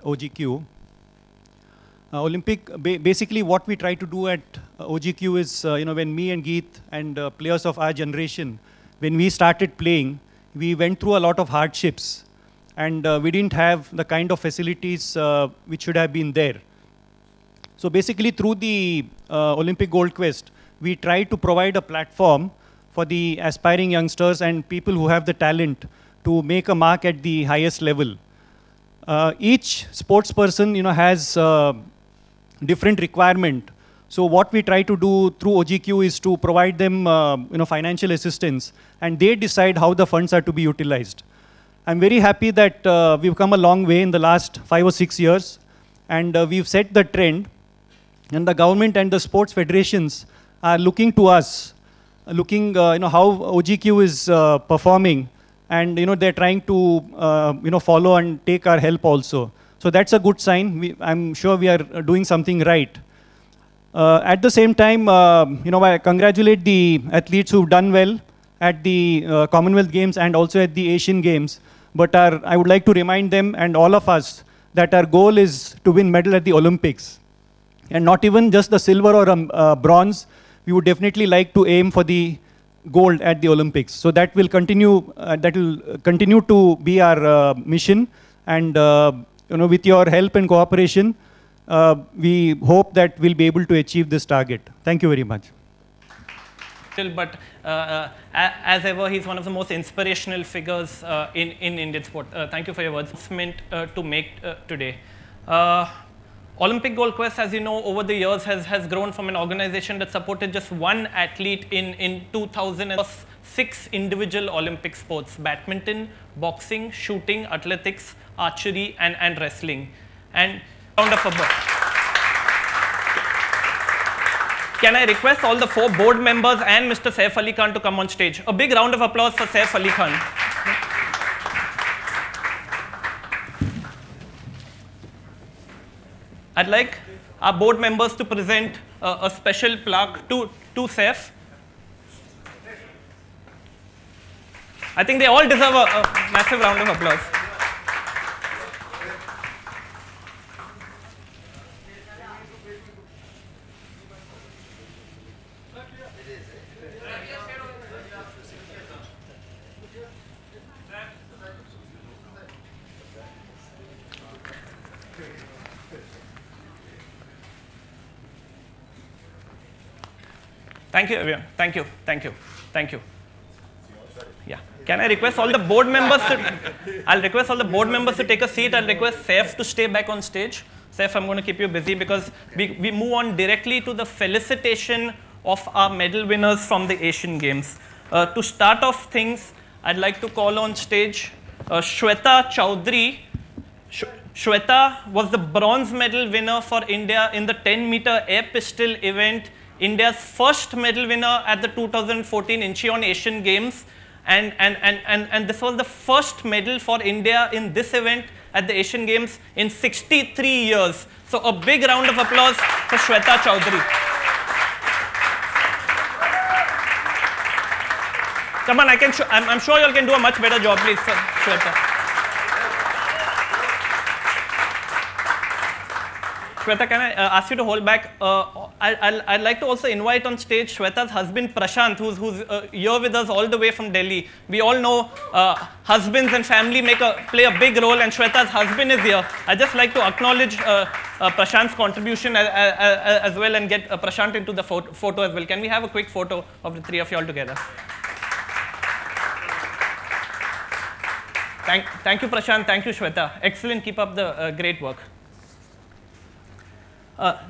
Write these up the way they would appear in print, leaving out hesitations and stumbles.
OGQ. Basically what we try to do at OGQ is, when me and Geet and players of our generation, when we started playing, we went through a lot of hardships. And we didn't have the kind of facilities which should have been there. So basically through the Olympic Gold Quest, we try to provide a platform for the aspiring youngsters and people who have the talent to make a mark at the highest level. Each sports person has different requirement. So what we try to do through OGQ is to provide them financial assistance, and they decide how the funds are to be utilized. I'm very happy that we've come a long way in the last 5 or 6 years, and we've set the trend, and the government and the sports federations are looking to us, looking how OGQ is performing, and they're trying to follow and take our help also. So that's a good sign. I'm sure we are doing something right. At the same time, I congratulate the athletes who've done well at the Commonwealth Games and also at the Asian Games. But I would like to remind them and all of us that our goal is to win medal at the Olympics. And not even just the silver or bronze. We would definitely like to aim for the gold at the Olympics. So that will continue to be our mission. And with your help and cooperation, we hope that we'll be able to achieve this target. Thank you very much. But as ever, he's one of the most inspirational figures in Indian sport. Thank you for your words. It's meant to make today. Olympic Gold Quest, as you know, over the years has grown from an organization that supported just one athlete in 2006 individual Olympic sports: badminton, boxing, shooting, athletics, archery, and wrestling. And round of applause. Can I request all the 4 board members and Mr. Saif Ali Khan to come on stage? A big round of applause for Saif Ali Khan. I'd like our board members to present a special plaque to Saif. I think they all deserve a massive round of applause. Thank you, everyone. Thank you. Thank you. Thank you. Yeah. Can I request all the board members to? I'll request all the board members to take a seat. I'll request Saif to stay back on stage. Saif, I'm going to keep you busy because we move on directly to the felicitation of our medal winners from the Asian Games. To start off things, I'd like to call on stage Shweta Chowdhury. Shweta was the bronze medal winner for India in the 10-meter air pistol event, India's first medal winner at the 2014 Incheon Asian Games. And this was the first medal for India in this event at the Asian Games in 63 years. So a big round of applause for Shweta Chowdhury. Come on, I'm sure you all can do a much better job, please, Shweta. Shweta, can I ask you to hold back? I'd like to also invite on stage Shweta's husband Prashant, who's here with us all the way from Delhi. We all know husbands and family play a big role, and Shweta's husband is here. I'd just like to acknowledge Prashant's contribution as well and get Prashant into the photo as well. Can we have a quick photo of the 3 of you all together? Thank you, Prashant. Thank you, Shweta. Excellent. Keep up the great work.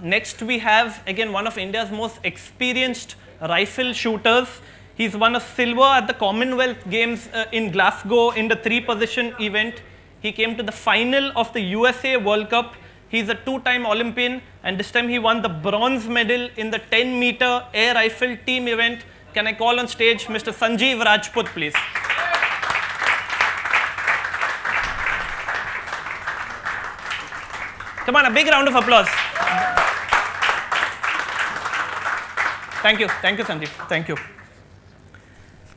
Next, we have, again, one of India's most experienced rifle shooters. He's won a silver at the Commonwealth Games in Glasgow in the 3-position event. He came to the final of the USA World Cup. He's a 2-time Olympian, and this time he won the bronze medal in the 10-meter air rifle team event. Can I call on stage Mr. Sanjeev Rajput, please? Come on, a big round of applause. Thank you, Sanjeev. Thank you.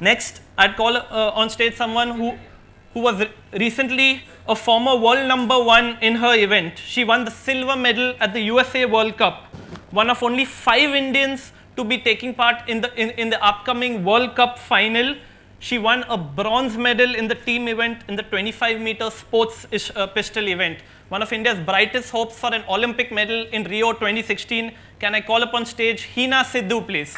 Next, I'd call on stage someone who was recently a former world #1 in her event. She won the silver medal at the USA World Cup, one of only 5 Indians to be taking part in the upcoming World Cup final. She won a bronze medal in the team event in the 25-meter sports pistol event. One of India's brightest hopes for an Olympic medal in Rio 2016. Can I call upon stage Hina Sidhu, please?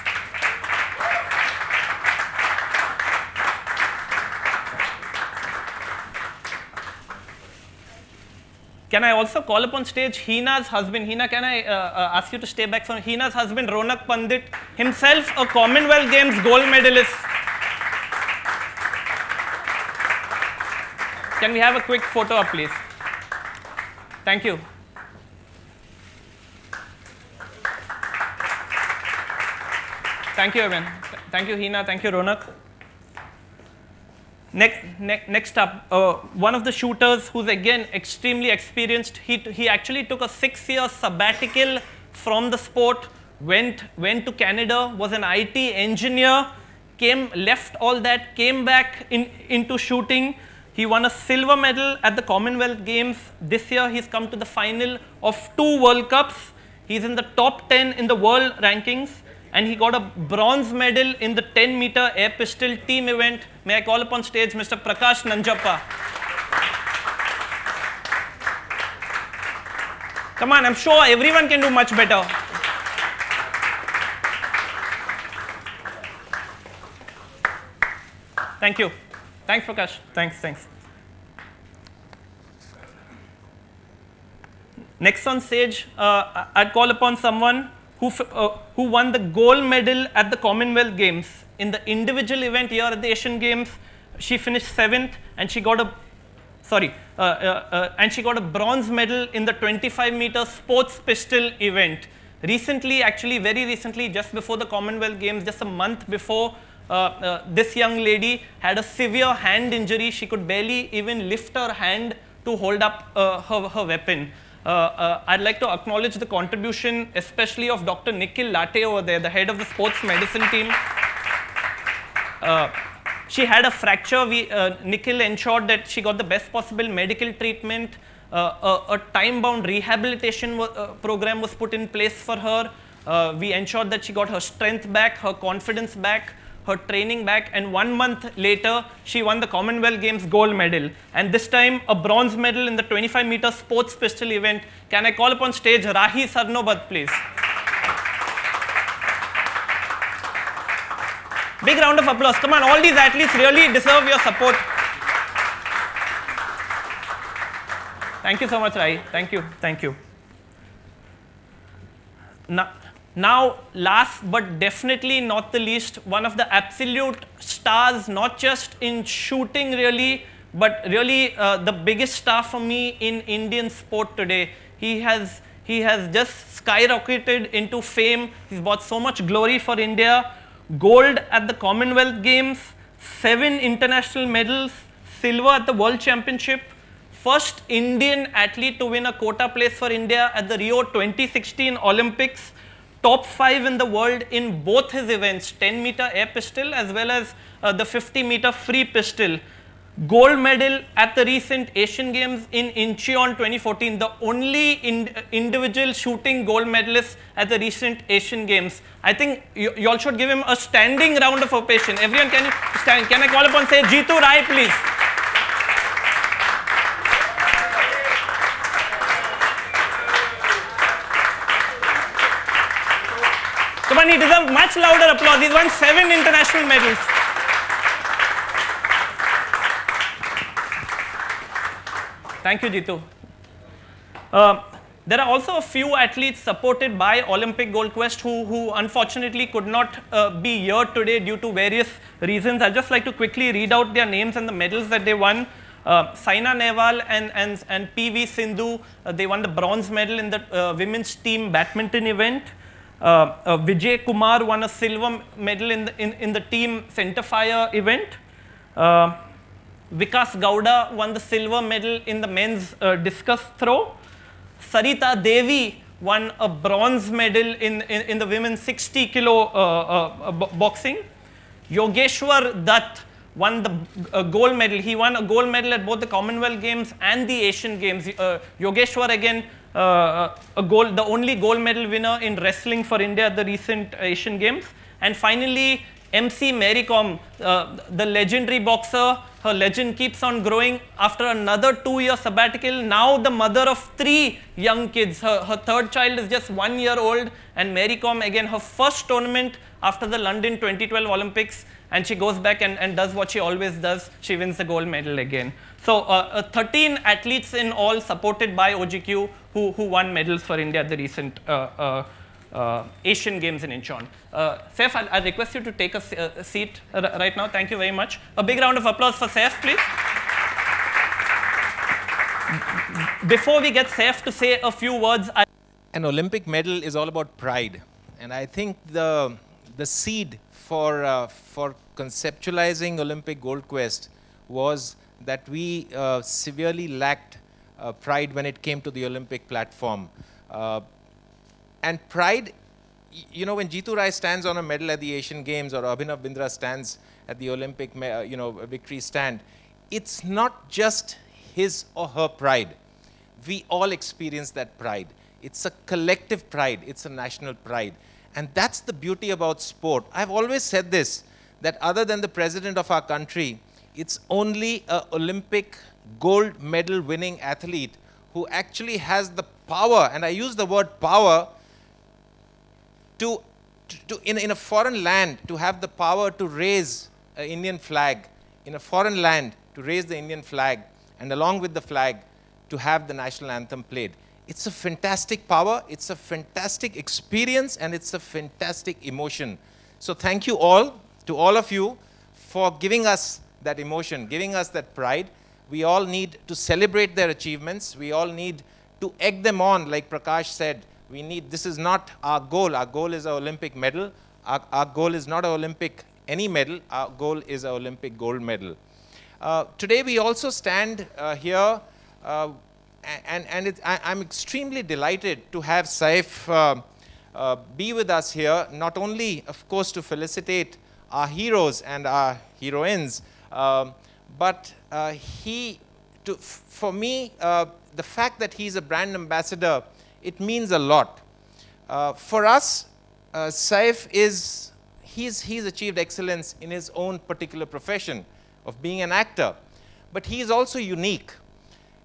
Can I also call upon stage Hina's husband? Hina, can I ask you to stay back from Hina's husband, Ronak Pandit, himself a Commonwealth Games gold medalist. Can we have a quick photo up, please? Thank you. Thank you, everyone. Thank you, Hina. Thank you, Ronak. Next up, one of the shooters who's again extremely experienced. He actually took a 6-year sabbatical from the sport, went to Canada, was an IT engineer, left all that, came back into shooting. He won a silver medal at the Commonwealth Games. This year, he's come to the final of 2 World Cups. He's in the top 10 in the world rankings. And he got a bronze medal in the 10-meter air pistol team event. May I call upon stage Mr. Prakash Nanjappa. Come on, I'm sure everyone can do much better. Thank you. Thanks, Prakash. Thanks. Next on stage, I'd call upon someone who won the gold medal at the Commonwealth Games. In the individual event here at the Asian Games, she finished 7th, and she got a bronze medal in the 25-meter sports pistol event. Recently, actually very recently, just before the Commonwealth Games, just a month before, this young lady had a severe hand injury. She could barely even lift her hand to hold up her weapon. I'd like to acknowledge the contribution, especially of Dr. Nikhil Latte over there, the head of the sports medicine team. She had a fracture. Nikhil ensured that she got the best possible medical treatment. A time-bound rehabilitation program was put in place for her. We ensured that she got her strength back, her confidence back, her training back, and 1 month later, she won the Commonwealth Games gold medal. And this time, a bronze medal in the 25-meter sports pistol event. Can I call upon stage Rahi Sarnobhat, please? Big round of applause. Come on, all these athletes really deserve your support. Thank you so much, Rahi. Thank you. Now, last but definitely not the least, one of the absolute stars, not just in shooting really, but really the biggest star for me in Indian sport today. He has just skyrocketed into fame. He's brought so much glory for India. Gold at the Commonwealth Games, 7 international medals, silver at the World Championship, first Indian athlete to win a quota place for India at the Rio 2016 Olympics, top 5 in the world in both his events, 10-meter air pistol as well as the 50-meter free pistol. Gold medal at the recent Asian Games in Incheon 2014, the only individual shooting gold medalist at the recent Asian Games. I think you all should give him a standing round of ovation. Everyone, can you stand? Can I call upon, say, Jeetu Rai, please? Come on, he deserves much louder applause. He's won 7 international medals. Thank you, Jeetu. There are also a few athletes supported by Olympic Gold Quest who unfortunately could not be here today due to various reasons. I'd just like to quickly read out their names and the medals that they won. Saina Nehwal and PV Sindhu, they won the bronze medal in the women's team badminton event. Vijay Kumar won a silver medal in the team centerfire event. Vikas Gowda won the silver medal in the men's discus throw. Sarita Devi won a bronze medal in the women's 60 kilo boxing. Yogeshwar Dutt won the gold medal. He won a gold medal at both the Commonwealth Games and the Asian Games. Yogeshwar again, the only gold medal winner in wrestling for India at the recent Asian Games. And finally, MC Mary Kom, the legendary boxer. Her legend keeps on growing after another 2-year sabbatical. Now the mother of 3 young kids. Her third child is just 1 year old. And Mary Kom, again, her first tournament after the London 2012 Olympics. And she goes back and does what she always does. She wins the gold medal again. So 13 athletes in all, supported by OGQ, who won medals for India at the recent Asian Games in Incheon. Saif, I'll request you to take a seat right now. Thank you very much. A big round of applause for Saif, please. Before we get Saif to say a few words, an Olympic medal is all about pride. And I think the seed for conceptualizing Olympic Gold Quest was that we severely lacked pride when it came to the Olympic platform. And pride, you know, when Jeetu Rai stands on a medal at the Asian Games or Abhinav Bindra stands at the Olympic victory stand, it's not just his or her pride. We all experience that pride. It's a collective pride. It's a national pride. And that's the beauty about sport. I've always said this, that other than the president of our country, it's only an Olympic gold medal winning athlete who actually has the power, and I use the word power, in a foreign land, to have the power to raise an Indian flag, in a foreign land, to raise the Indian flag, and along with the flag, to have the national anthem played. It's a fantastic power, it's a fantastic experience, and it's a fantastic emotion. So thank you all, to all of you, for giving us that emotion, giving us that pride. We all need to celebrate their achievements. We all need to egg them on, like Prakash said. This is not our goal. Our goal is an Olympic medal. Our goal is not an Olympic any medal. Our goal is an Olympic gold medal. Today we also stand here, and I'm extremely delighted to have Saif be with us here, not only, of course, to felicitate our heroes and our heroines, but for me, the fact that he's a brand ambassador, it means a lot. For us, Saif he's achieved excellence in his own particular profession of being an actor, but he is also unique.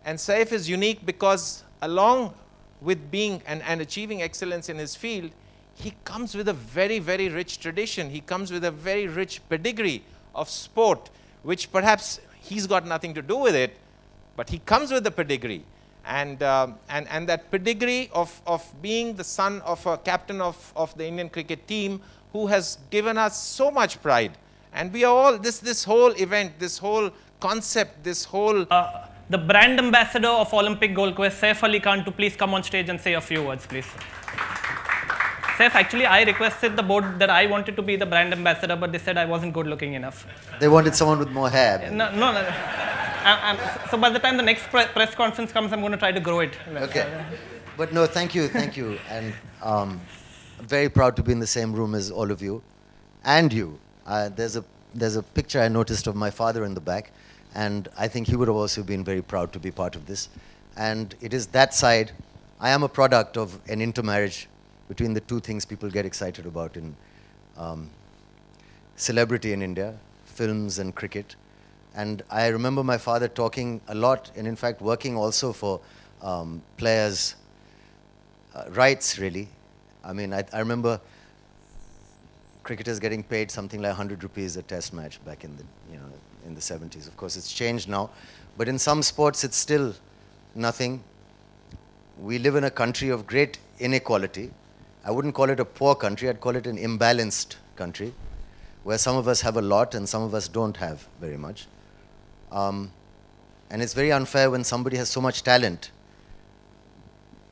And Saif is unique because along with being and achieving excellence in his field, he comes with a very, very rich tradition. He comes with a very rich pedigree of sport, which perhaps he's got nothing to do with it, but he comes with the pedigree. And that pedigree of being the son of a captain of the Indian cricket team who has given us so much pride. And we are all, this whole event, this whole concept, this whole... the brand ambassador of Olympic Gold Quest, Saif Ali Khan, to please come on stage and say a few words, please. Saif, actually, I requested the board that I wanted to be the brand ambassador, but they said I wasn't good looking enough. They wanted someone with more hair. No. So by the time the next press conference comes, I'm going to try to grow it. Okay. But no, thank you. And I'm very proud to be in the same room as all of you. And you. There's a picture I noticed of my father in the back. And I think he would have also been very proud to be part of this. And it is that side. I am a product of an intermarriage between the two things people get excited about in celebrity in India, films and cricket. And I remember my father talking a lot, and in fact working also for players' rights, really. I mean, I remember cricketers getting paid something like 100 rupees a test match back in the, in the 70s. Of course, it's changed now. But in some sports, it's still nothing. We live in a country of great inequality. I wouldn't call it a poor country. I'd call it an imbalanced country, where some of us have a lot and some of us don't have very much. And it's very unfair when somebody has so much talent.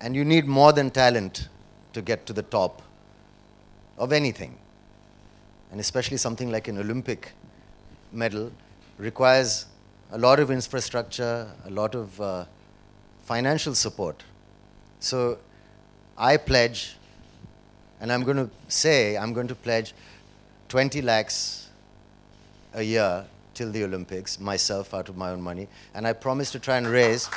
And you need more than talent to get to the top of anything. And especially something like an Olympic medal requires a lot of infrastructure, a lot of financial support. So I pledge, and I'm going to pledge 20 lakhs a year till the Olympics, myself, out of my own money. And I promised to try and raise,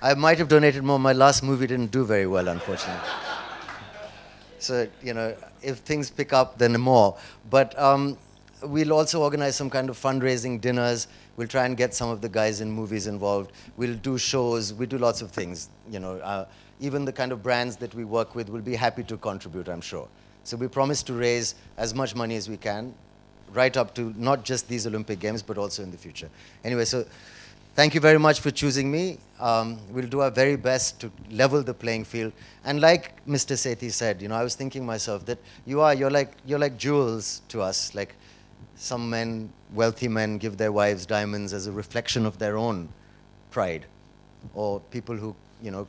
I might have donated more. My last movie didn't do very well, unfortunately. So, if things pick up, then more. But we'll also organize some kind of fundraising dinners. We'll try and get some of the guys in movies involved. We'll do shows. We do lots of things. Even the kind of brands that we work with will be happy to contribute, I'm sure. So we promise to raise as much money as we can, right up to not just these Olympic Games, but also in the future. Anyway, so thank you very much for choosing me. We'll do our very best to level the playing field. And like Mr. Sethi said, I was thinking myself that you're like jewels to us. Like some men, wealthy men, give their wives diamonds as a reflection of their own pride. Or people who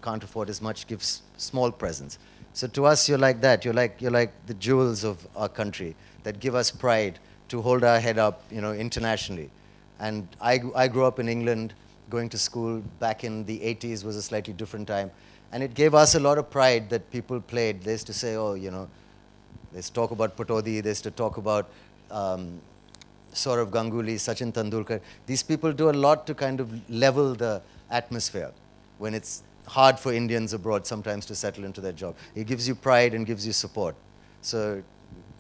can't afford as much give small presents. So to us, you're like that. You're like the jewels of our country that give us pride to hold our head up, internationally. And I grew up in England, going to school back in the 80s was a slightly different time. And it gave us a lot of pride that people played. They used to say, oh, they used to talk about Patodi, they used to talk about Saurav Ganguly, Sachin Tendulkar. These people do a lot to kind of level the atmosphere when it's hard for Indians abroad sometimes to settle into their job. It gives you pride and gives you support. So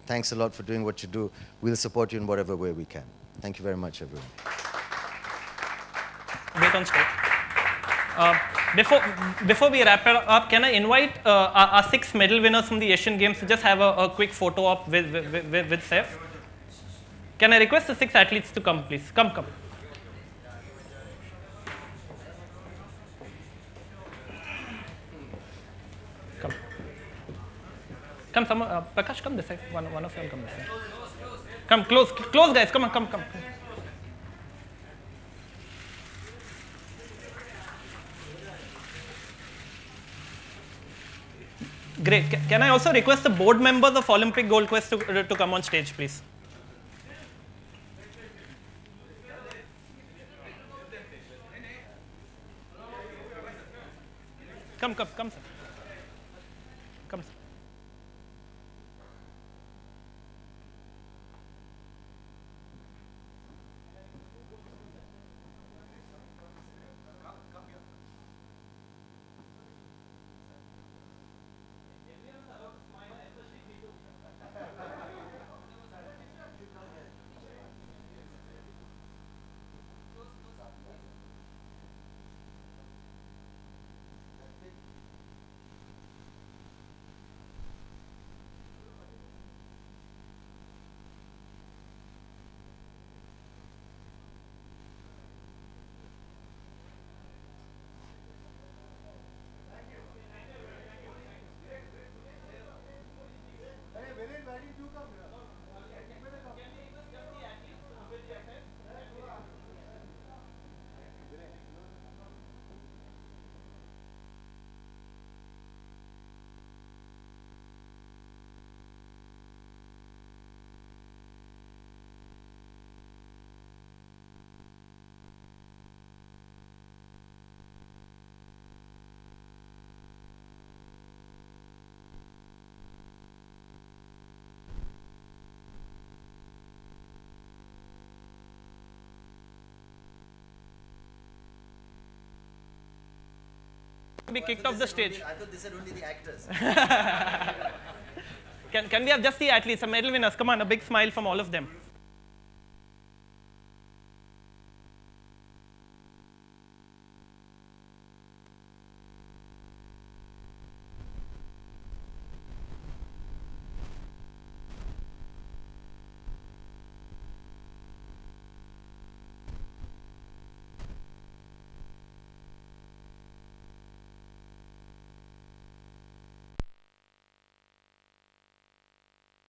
thanks a lot for doing what you do. We'll support you in whatever way we can. Thank you very much, everyone. Wait on stage. Before we wrap it up, can I invite our 6 medal winners from the Asian Games to just have a quick photo op with Saif? Can I request the 6 athletes to come, please? Come. Come, Prakash, come this side. One of you will come this side. Come, close, guys. Come on. Great. Can I also request the board members of Olympic Gold Quest to come on stage, please? Come, sir. Come, sir. Be kicked off the stage. I thought they said only the actors. Can we have just the athletes, the medal winners? Come on, a big smile from all of them.